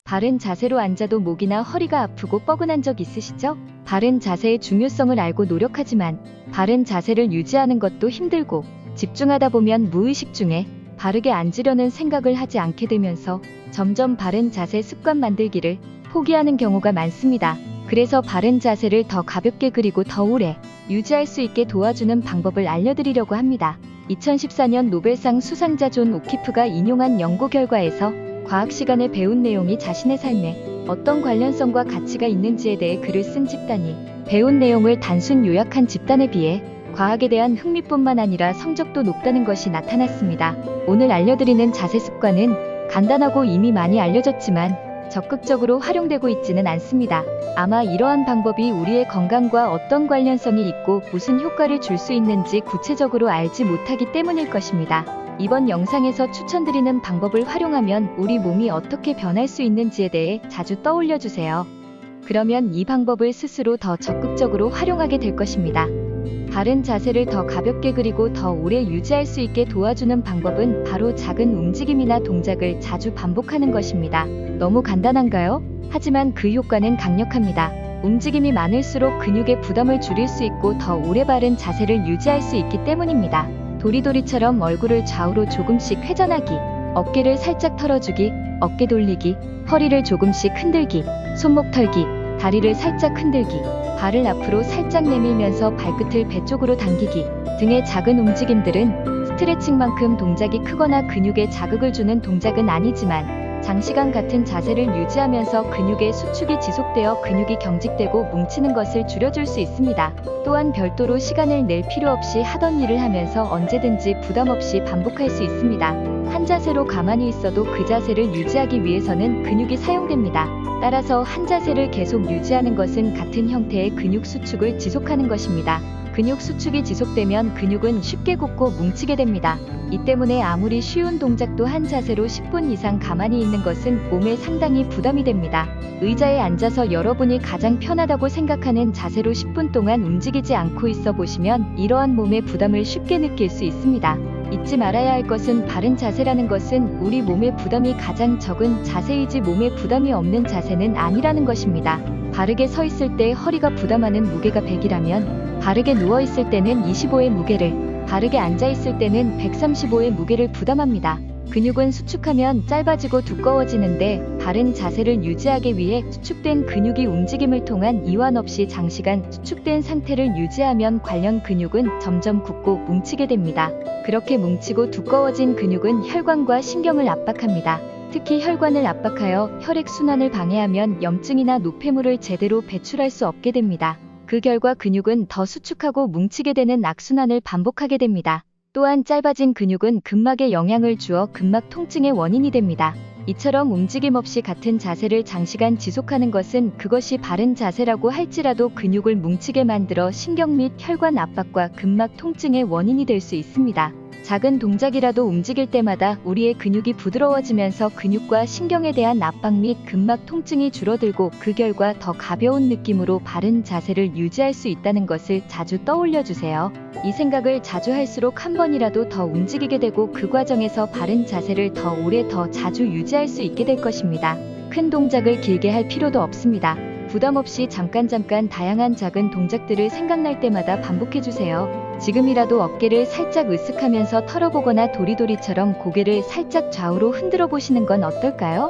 바른 자세로 앉아도 목이나 허리가 아프고 뻐근한 적 있으시죠? 바른 자세의 중요성을 알고 노력하지만 바른 자세를 유지하는 것도 힘들고 집중하다 보면 무의식 중에 바르게 앉으려는 생각을 하지 않게 되면서 점점 바른 자세 습관 만들기를 포기하는 경우가 많습니다. 그래서 바른 자세를 더 가볍게 그리고 더 오래 유지할 수 있게 도와주는 방법을 알려드리려고 합니다. 2014년 노벨상 수상자 존 오키프가 인용한 연구 결과에서 과학 시간에 배운 내용이 자신의 삶에 어떤 관련성과 가치가 있는지에 대해 글을 쓴 집단이 배운 내용을 단순 요약한 집단에 비해 과학에 대한 흥미뿐만 아니라 성적도 높다는 것이 나타났습니다. 오늘 알려드리는 자세 습관은 간단하고 이미 많이 알려졌지만 적극적으로 활용되고 있지는 않습니다. 아마 이러한 방법이 우리의 건강과 어떤 관련성이 있고 무슨 효과를 줄 수 있는지 구체적으로 알지 못하기 때문일 것입니다. 이번 영상에서 추천드리는 방법을 활용하면 우리 몸이 어떻게 변할 수 있는지에 대해 자주 떠올려 주세요. 그러면 이 방법을 스스로 더 적극적으로 활용하게 될 것입니다. 바른 자세를 더 가볍게 그리고 더 오래 유지할 수 있게 도와주는 방법은 바로 작은 움직임이나 동작을 자주 반복하는 것입니다. 너무 간단한가요? 하지만 그 효과는 강력합니다. 움직임이 많을수록 근육의 부담을 줄일 수 있고 더 오래 바른 자세를 유지할 수 있기 때문입니다. 도리도리처럼 얼굴을 좌우로 조금씩 회전하기, 어깨를 살짝 털어주기, 어깨 돌리기, 허리를 조금씩 흔들기, 손목 털기, 다리를 살짝 흔들기, 발을 앞으로 살짝 내밀면서 발끝을 배 쪽으로 당기기 등의 작은 움직임들은 스트레칭만큼 동작이 크거나 근육에 자극을 주는 동작은 아니지만 장시간 같은 자세를 유지하면서 근육의 수축이 지속되어 근육이 경직되고 뭉치는 것을 줄여줄 수 있습니다. 또한 별도로 시간을 낼 필요 없이 하던 일을 하면서 언제든지 부담 없이 반복할 수 있습니다. 한 자세로 가만히 있어도 그 자세를 유지하기 위해서는 근육이 사용됩니다. 따라서 한 자세를 계속 유지하는 것은 같은 형태의 근육 수축을 지속하는 것입니다. 근육 수축이 지속되면 근육은 쉽게 굳고 뭉치게 됩니다. 이 때문에 아무리 쉬운 동작도 한 자세로 10분 이상 가만히 있는 것은 몸에 상당히 부담이 됩니다. 의자에 앉아서 여러분이 가장 편하다고 생각하는 자세로 10분 동안 움직이지 않고 있어 보시면 이러한 몸의 부담을 쉽게 느낄 수 있습니다. 잊지 말아야 할 것은 바른 자세라는 것은 우리 몸의 부담이 가장 적은 자세이지 몸에 부담이 없는 자세는 아니라는 것입니다. 바르게 서 있을 때 허리가 부담하는 무게가 100이라면 바르게 누워 있을 때는 25의 무게를, 바르게 앉아 있을 때는 135의 무게를 부담합니다. 근육은 수축하면 짧아지고 두꺼워지는데 바른 자세를 유지하기 위해 수축된 근육이 움직임을 통한 이완 없이 장시간 수축된 상태를 유지하면 관련 근육은 점점 굳고 뭉치게 됩니다. 그렇게 뭉치고 두꺼워진 근육은 혈관과 신경을 압박합니다. 특히 혈관을 압박하여 혈액순환을 방해하면 염증이나 노폐물을 제대로 배출할 수 없게 됩니다. 그 결과 근육은 더 수축하고 뭉치게 되는 악순환을 반복하게 됩니다. 또한 짧아진 근육은 근막에 영향을 주어 근막 통증의 원인이 됩니다. 이처럼 움직임 없이 같은 자세를 장시간 지속하는 것은 그것이 바른 자세라고 할지라도 근육을 뭉치게 만들어 신경 및 혈관 압박과 근막 통증의 원인이 될 수 있습니다. 작은 동작이라도 움직일 때마다 우리의 근육이 부드러워지면서 근육과 신경에 대한 압박 및 근막 통증이 줄어들고 그 결과 더 가벼운 느낌으로 바른 자세를 유지할 수 있다는 것을 자주 떠올려 주세요. 이 생각을 자주 할수록 한 번이라도 더 움직이게 되고 그 과정에서 바른 자세를 더 오래 더 자주 유지할 수 있게 될 것입니다. 큰 동작을 길게 할 필요도 없습니다. 부담 없이 잠깐 다양한 작은 동작들을 생각날 때마다 반복해주세요. 지금이라도 어깨를 살짝 으쓱하면서 털어보거나 도리도리처럼 고개를 살짝 좌우로 흔들어 보시는 건 어떨까요?